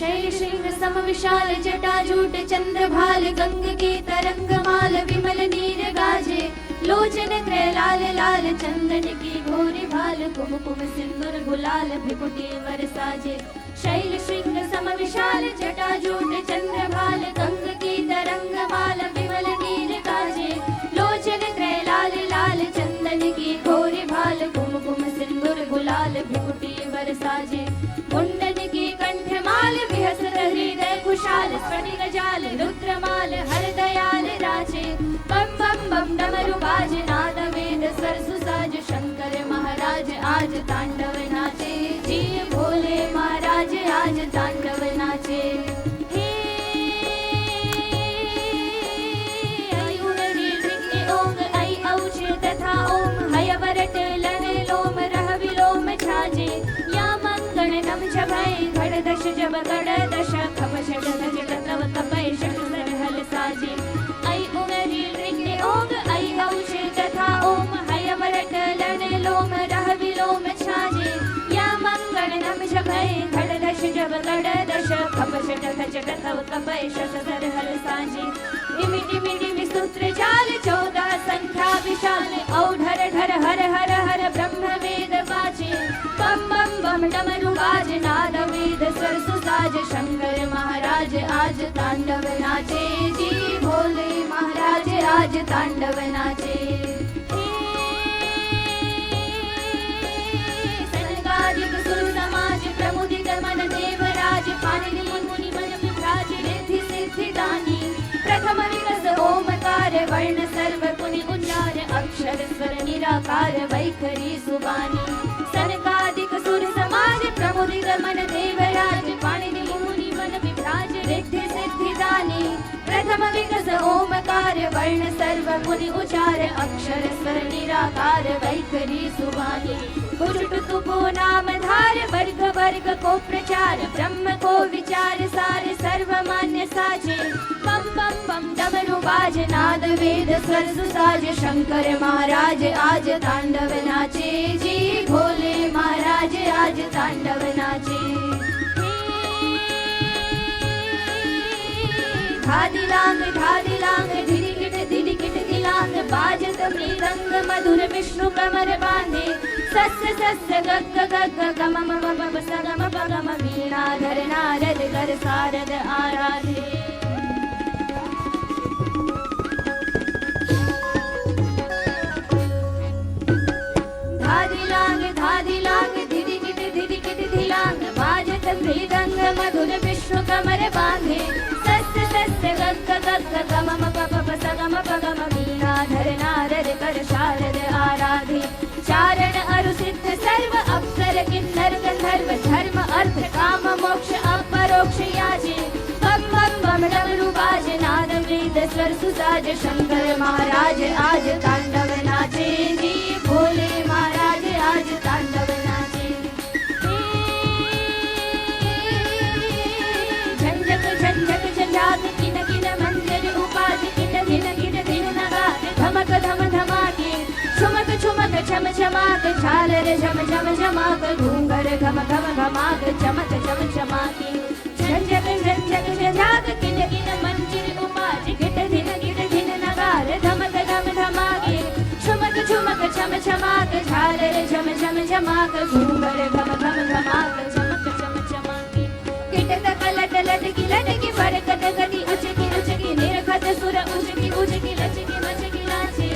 शैल श्रृंग सम विशाल जटाजूट चंद्रभाल गंग के तरंगमाल विमल नीर गाजे लोचन त्रय लाल लाल चंदन की घोरी भाल कुमकुम सिंदूर गुलाल भ्रिकुटी वर साजे शैल श्रृंग सम विशाल जटाजूट चंद्रभाल गंग की तरंगमाल विमल नीर गाजे लोचन त्रय लाल लाल चंदन की घोरी भाल कुमकुम सिंदूर गुलाल भ्रिकुटी वर साजे कुंडन की कंठमाल विहसत हृदय खुशाल स्फटिक जाल रुद्रमाल हर दयाल राजे बम बम बम डमरू बाज नाद वेद स्वर सुसाज शंकर महाराज आज तांडव नाचे जी भोले महाराज आज तांडव नाचे हे ऐ उगरी ऋग्नि ओम ऐ औष तथा ओम हयवरट लन लोम रह विलोम छाजे या मंगण नम भय घड़ दश जब गड़ दश खप षड गज तव कपय षट सरहल साजे ऐ उगरी ऋग्नि ओम ऐ औष तथा ओम हयवरट लन लोम रह विलोम छाजे या मंगण नम भय घड़ दश जब गड़ दश खप षड गज तव कपय षट सरहल साजे इमि टिमि टिमि सूत्र जाल 14 संख्या विशाल औधर धर हर हर हर ब्रह्म वेद वाचे बम बम बम डमरू बाज नाद वेद स्वर सुसाज शंकर महाराज आज तांडव नाचे जी भोले महाराज आज तांडव नाचे सनकादिक सुर समाज प्रमुदित मन देवराज पाणिनि मुनि मन विभ्राज रिद्धि सिद्धि दानी प्रथम विकस ओमकार वर्ण सर्व पुनि उच्चार अक्षर स्वर निराकार वैखरी सुबानी सनकादिक सुर समाज प्रमुदित मन देवराज पाणिनि मुनि मन विभ्राज रिद्धि सिद्धि दानी प्रथम विकस ओमकार वर्ण सर्व पुनि उच्चार अक्षर स्वर निराकार वैखरी सुबानी कुटुट तुपो नाम धार वर्ग वर्ग को प्रचार ब्रह्म को विचार सार सर्व मान्य साजे बम बम बम डमरू बाज नाद वेद स्वर सुसाज शंकर महाराज आज तांडव नाचे जी भोले महाराज आज तांडव नाचे धादी लांग धिरिकिट दिलांग बाजत मृदंग मधुर विष्णु कमर बांधे सस्य सस्य गग गग गम मम सगम पगम वीणा धर नारद कर सारद आराधे धादी लांग धिरिकिट दिलांग बाजत मृदंग मधुर विष्णु कमर बांधे सस्य सस्य गग गग गम मम सगम पगम वीणा धर नारद कर शारद आराधे चारण अरु सिद्ध सर्व अप्सर किन्नर गंधर्व धर्म अर्थ काम मोक्ष अपरोक्ष याजे बम बम बम डमरू बाज नाद वेद स्वर सुसाज शंकर महाराज आज तांडव नाचे जी भोले महाराज आज तांडव नाचे झंझक झंझक झंझाक किन किन मंदिर उपाधि किन किन किन दिन नगार धमक धम धमाके छुमक छुमक छम छमाक झालर झम झम झमाक घूंगर घम घम घमाक चमक चम चमाके झंझक झंझक झंझाक किन किन मंदिर उपाधि किट दिन नगार धमक धम धमाके छुमक छुमक छम छमाक झालर झम झम झमाक घूंगर घम घम घमाक चमक चम चमाके किटक कलट लटकी लटकी फरकत गति उचकी निरखत सुर उचकी लचकी मचकी लाचे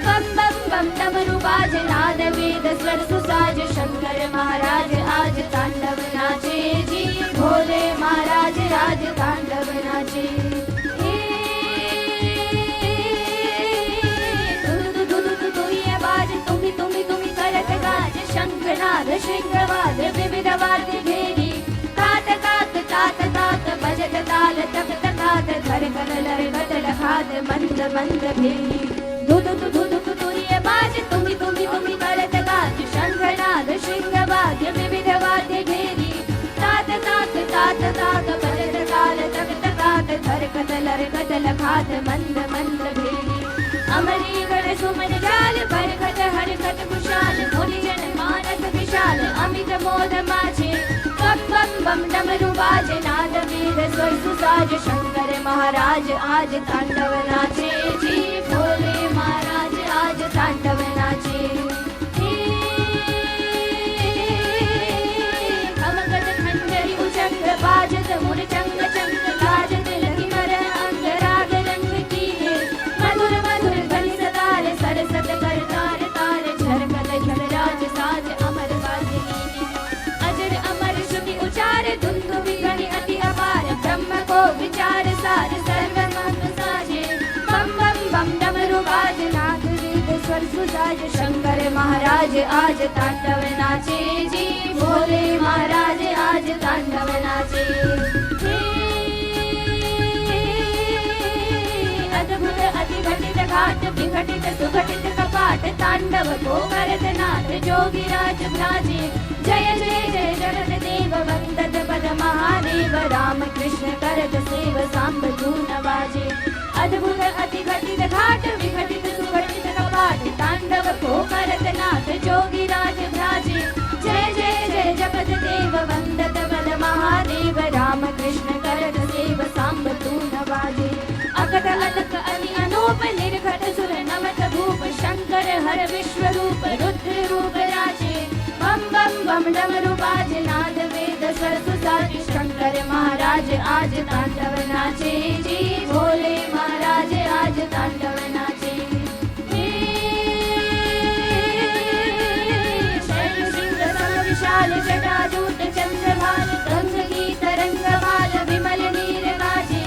बम बम बम डमरू बाज नाद वेद स्वर सुसाज शंकर महाराज आज तांडव नाचे जी भोले महाराज आज तांडव नाचे तुम्ही करत गाज शंखनाद शृंगवाद विविध वाद्य घेरी तात तात तात तात बजत ताल तक तकात धर कलर बदल खाद मंद मंद भेरी धुधु तुरिय बाज तुम्ही करत गाज शंखनाद शृंगवाद विविध वाद्य घेरी तात तात तात तात बजत ताल तक तकात धर कलर बदल खाद मंद मंद भेरी अमरी गण सुमन जाल बरखत हरकत कुशाल मुनिजन मानस विशाल अमित मोद माचे बम बम बम डमरू बाज नाद महाराज आज तांडव नाचे जी, भोले महाराज आज तांडव नाचे। खमगत खंजरी उचंग बाजत मुरचंग चंग गाजत लगी मर अंग राग रंग की है। मधुर मधुर ध्वनि सतार सरसत कर तार तार झरकत झरराज साज अमर बाजनी है। अजर अमर श्रुति उचार धुंधुमि ध्वनि अति अपार, ब्रह्म को विचार सार सर्व मंग साजे। बम बम बम डमरू बाज नाद वेद स्वर सुजाज, शंकर महाराज आज तांडव नाचे जी, भोले महाराज आज तांडव नाचे। अद्भुत अति घटित घाट विघटित सुघटित कपाट, तांडव को करत नाथ जोगिराज भ्राजे। जय जय जय जगत देव वंदत पद महादेव, राम कृष्ण करत सेव सांब धून बाजे। अद्भुत अति घटित घाट विघटित सुघटित कपाट, तांडव को करत नाथ जोगिराज भ्राजे। जय जय जय जगत देव वंदत पद महादेव, राम कृष्ण करत सेव सांब धून बाजे। अकट अलक अति अनूप निर्घट सुर नमत भूप, शंकर हर विश्व रूप रुद्र रूप राजे। बम बम बम डमरू बाज नाद वेद स्वर सुसाज, शंकर महाराज आज तांडव नाचे जी, भोले महाराज आज तांडव नाचे। शैल सिंह सम विशाल जटाजूट चंद्रभाल, गंगी तरंग माल विमल नीर गाजे।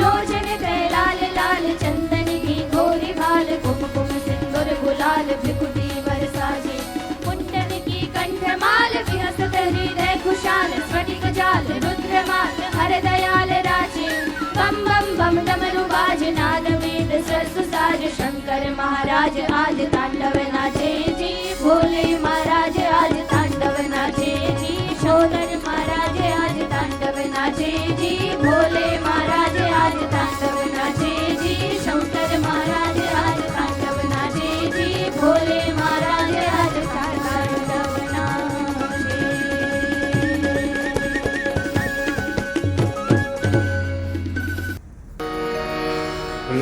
लोचन कैलाल लाल चंदन की घोरी भाल, कुमकुम सिंदूर गुलाल भृकुटी बरसाजे। मुंडन की कंठमाल विहसत हृदय खुशाल, स्फटिक जाल रुद्रमाल हर दयाल राजे। बम बम बम डमरू बाज नाद वेद स्वर सुसाज, शंकर महाराज आज तांडव नाचे जी, भोले महाराज आज तांडव नाचे जी। शोधर महाराज आज तांडव नाचे जी, भोले महाराज आज तांडव नाचे जी। शंकर महाराज आज तांडव नाचे जी, भोले महाराज आज तांडव नाचे।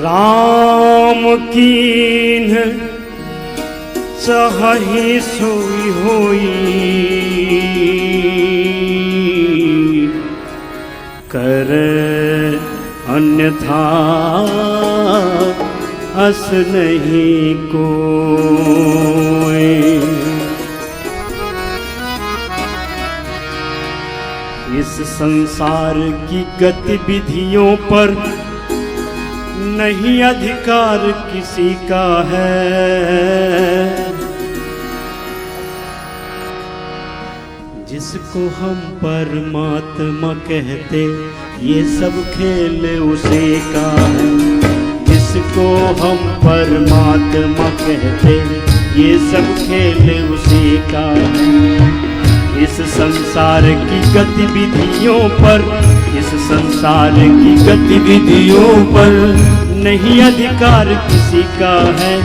राम कीन्ह चाहि सोई होई, कर अन्यथा अस नहीं कोई। इस संसार की गतिविधियों पर नहीं अधिकार किसी का है, जिसको हम परमात्मा कहते ये सब खेल उसी का है। जिसको हम परमात्मा कहते ये सब खेल उसी का है। इस संसार की गतिविधियों पर, इस संसार की गतिविधियों पर नहीं अधिकार किसी का है।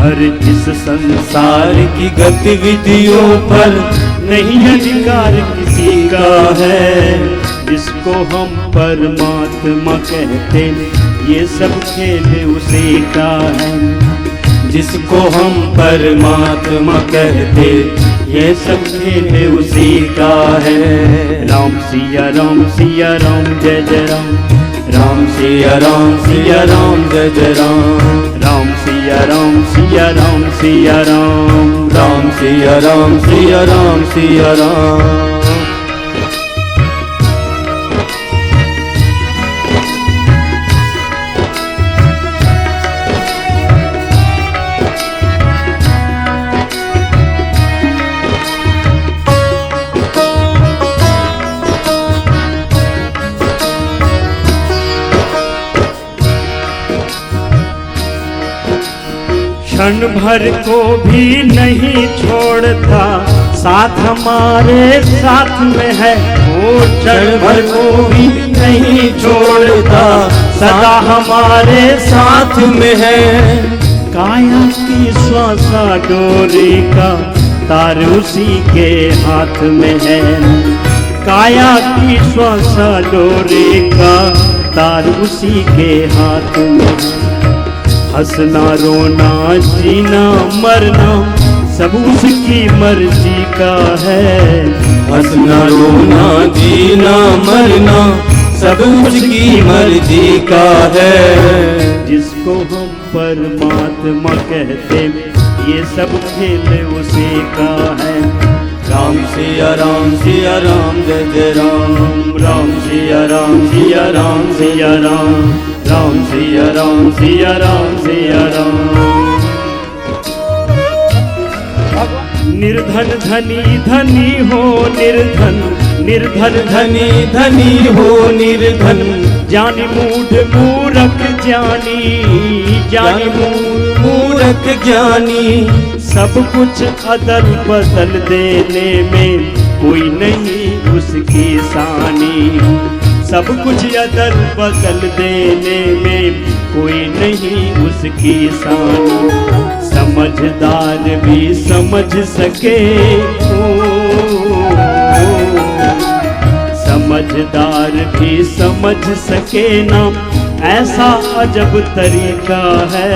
और इस संसार की गतिविधियों पर नहीं अधिकार किसी का है। जिसको हम परमात्मा कहते ये सब खेल उसी का है। जिसको हम परमात्मा कहते ये सब खेल उसी का है। राम सिया राम जय जय राम। राम सिया राम जय जय राम। राम सिया राम सिया राम। राम सिया राम सिया राम। क्षण भर को भी नहीं छोड़ता, साथ हमारे साथ में है वो। क्षण भर को भी नहीं छोड़ता, सदा हमारे साथ में है। काया की श्वासा डोरी का तार उसी के हाथ में है। काया की श्वासा डोरी का तार उसी के हाथ में। हंसना रोना जीना मरना सब उसकी मर्जी का है। हंसना रोना जीना मरना सब उसकी मर्जी का है। जिसको हम परमात्मा कहते ये सब खेल उसी का है। राम सिया राम सिया राम जय जय राम। राम सिया राम सिया राम सिया राम। राम सिया राम सिया राम सिया राम। निर्धन धनी धनी हो निर्धन, निर्धन धनी धनी हो निर्धन। ज्ञानी मूढ़ मूरख ज्ञानी, ज्ञानी मूरख ज्ञानी। सब कुछ अदल बदल देने में कोई नहीं उसकी सानी। सब कुछ अदल बदल देने में कोई नहीं उसकी सानी। समझदार भी समझ सके समझदार भी समझ सके ना ऐसा अजब तरीका है।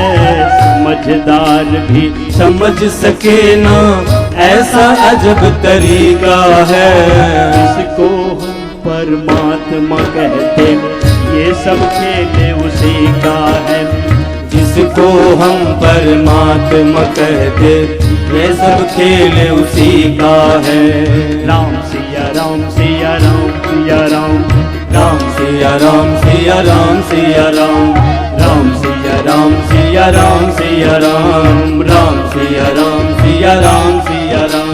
समझदार भी समझ सके ना ऐसा अजब तरीका है। जिसको हम परमात्मा कहते ये सब खेल उसी का है। जिसको हम परमात्मा कहते ये सब खेल उसी का है। राम सिया राम सिया राम सिया राम। राम सिया राम सिया राम सिया राम। राम सिया राम सिया राम सिया राम। राम सिया राम सिया राम सिया राम।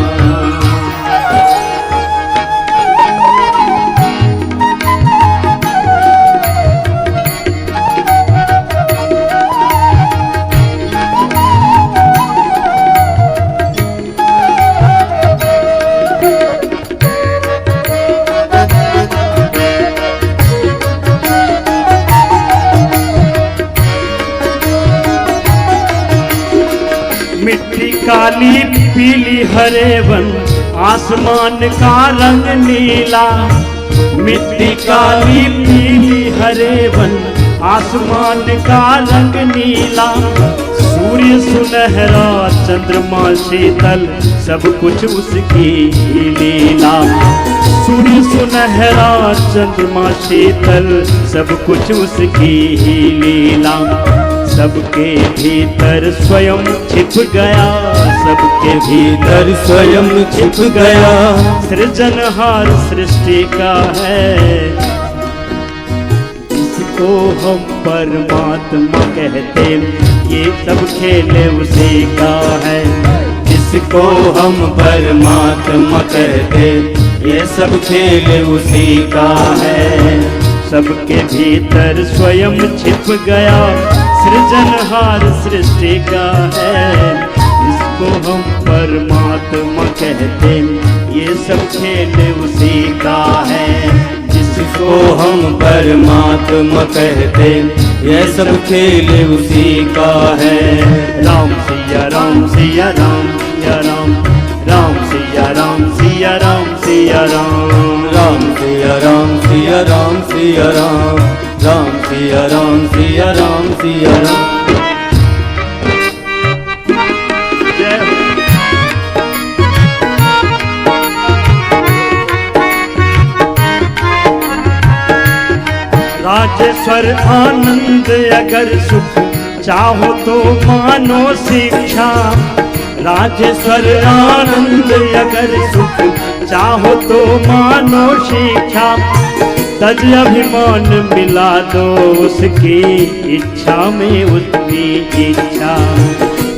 मिट्टी काली पीली हरे वन आसमान का रंग नीला। मिट्टी काली पीली हरे वन आसमान का रंग नीला। सूर्य सुनहरा चंद्रमा शीतल सब कुछ उसकी लीला। सूर्य सुनहरा चंद्रमा शीतल सब कुछ उसकी लीला। सबके भीतर स्वयं छिप गया, सबके भीतर स्वयं छिप गया। सृजनहार सृष्टि का है। जिसको हम परमात्मा कहते ये सब खेल उसी का है। जिसको हम परमात्मा कहते ये सब खेल उसी का है। सबके भीतर स्वयं छिप गया सृजनहार सृष्टि का है। जिसको हम परमात्मा कहते ये सब खेल उसी का है। जिसको हम परमात्मा कहते ये सब खेल उसी का है। राम सिया राम सिया राम सिया राम। राम सिया राम सिया राम सिया राम। राम सिया राम सिया राम सिया राम। राम सिया राम सिया राम सिया राम। राजेश्वर आनंद अगर सुख चाहो तो मानो शिक्षा। राजेश्वर आनंद अगर सुख चाहो तो मानो शिक्षा। तज अभिमान मिला दो उसकी इच्छा में उसकी इच्छा।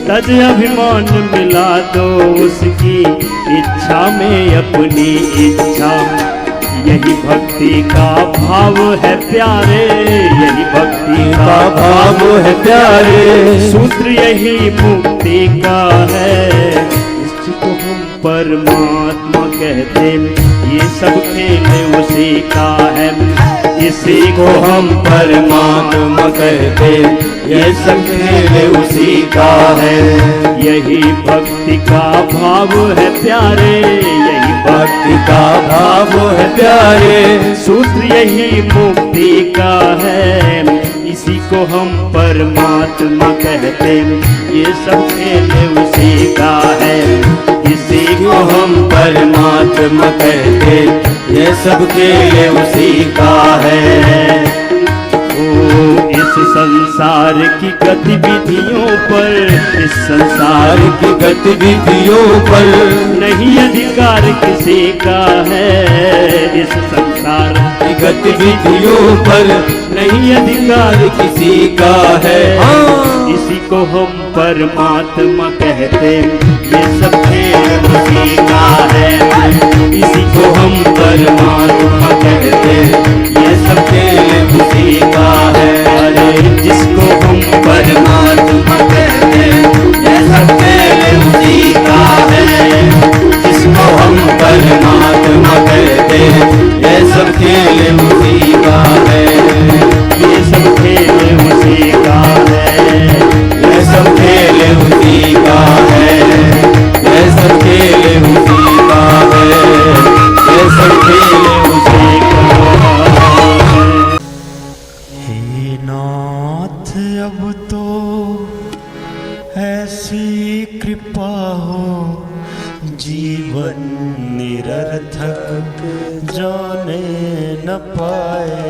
तज अभिमान मिला दो उसकी इच्छा में अपनी इच्छा। यही भक्ति का भाव है प्यारे, यही भक्ति का भाव है प्यारे। सूत्र यही मुक्ति का है। इसको हम परमात्मा कहते ये सब खेल उसी का है। इसी को हम परमात्मा कहते, ये सब खेल उसी का है। यही भक्ति का भाव है प्यारे, यही भक्ति का भाव है प्यारे, सूत्र यही मुक्ति का है। इसी को हम परमात्मा कहते, ये सब खेल उसी का है। इसी को हम परमात्मा कहते, ये सब खेल उसी का है। इस संसार की गतिविधियों पर, इस संसार की गतिविधियों पर नहीं अधिकार किसी का है। इस संसार की गतिविधियों पर नहीं अधिकार किसी का है। इसी को हम परमात्मा कहते, ये सब खेल उसी का है। इसी को हम परमात्मा कहते, ये सब खेल उसी का है। जिसको हम परमात्मा कहते, ये सब खेल उसी का है। जिसको हम परमात्मा कहते, ये सब खेल उसी का है। ये सब खेल उसी का है। ये सब खेल उसी का है। ये सब खेल उसी का है। ये सब खेल उसी का है। हे नाथ अब तो ऐसी कृपा हो, जीवन निरर्थक जाने न पाए।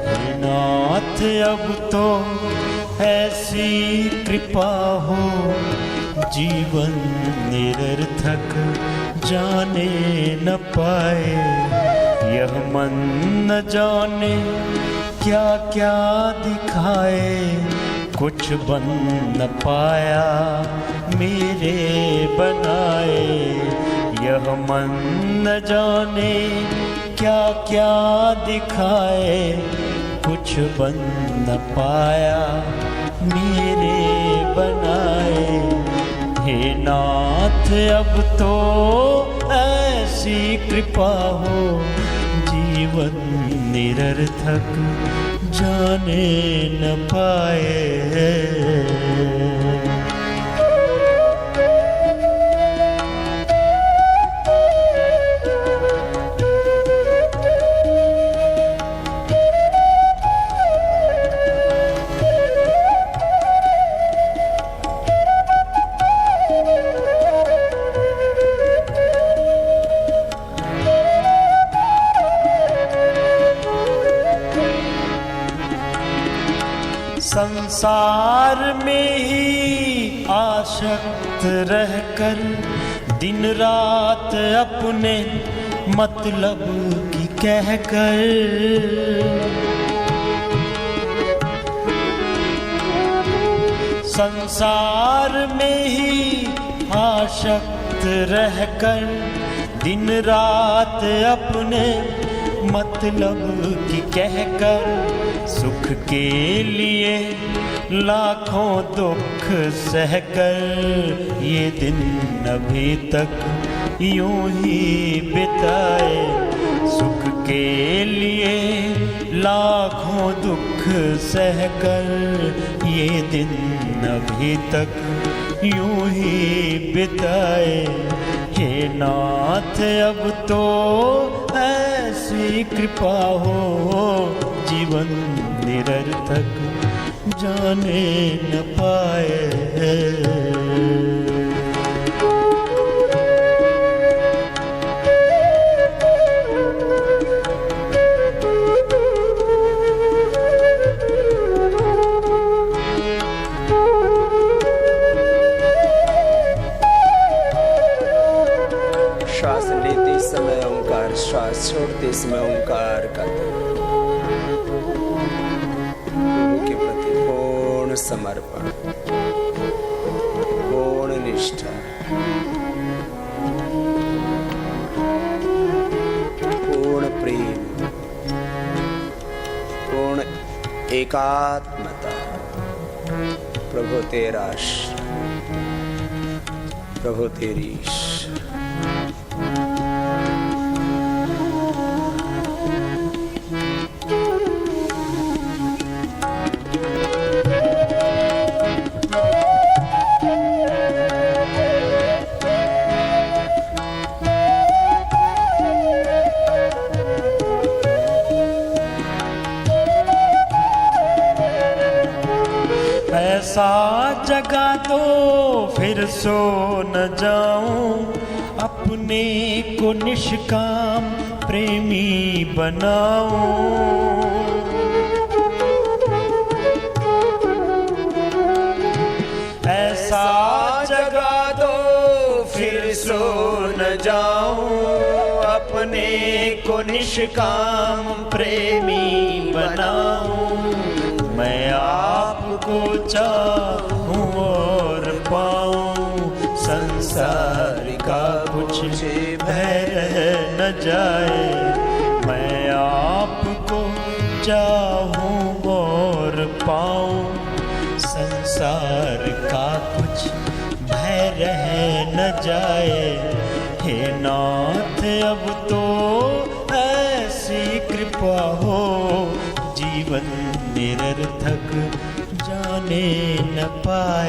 हे नाथ अब तो ऐसी कृपा हो, जीवन निरर्थक जाने न पाए। यह मन न जाने क्या क्या दिखाए, कुछ बन न पाया मेरे बनाए। यह मन न जाने क्या क्या दिखाए, कुछ बन न पाया मेरे बनाए। हे नाथ अब तो ऐसी कृपा हो, जीवन निरर्थक जाने न पाए। संसार में ही आसक्त रहकर, दिन रात अपने मतलब की कहकर, संसार में ही आसक्त रहकर, दिन रात अपने मतलब की कहकर, सुख के लिए लाखों दुख सहकर, ये दिन अभी तक यूं ही बिताए। सुख के लिए लाखों दुख सहकर, ये दिन अभी तक यूं ही बिताए। हे नाथ अब तो ऐसी कृपा हो, जीवन निरर्थक जाने न पाए। श्वास लेते समय ओंकार, श्वास छोड़ते समय ओंकार का प्रभु के प्रति पूर्ण समर्पण, पूर्ण निष्ठा, पूर्ण प्रेम, पूर्ण एकात्मता। प्रभु तेरा प्रभु तेरी ऐसा जगा दो फिर सो न जाऊं, अपने को निष्काम प्रेमी बनाऊं। ऐसा जगा दो फिर सो न जाऊं, अपने को निष्काम प्रेमी बनाऊं। मैं आपको चाहूं और पाऊं, संसार का कुछ भय रह न जाए। मैं आपको चाहूं और पाऊं, संसार का कुछ भय रह न जाए। हे नाथ अब तो ऐसी कृपा हो, जीवन निरर्थक जाने न पाए।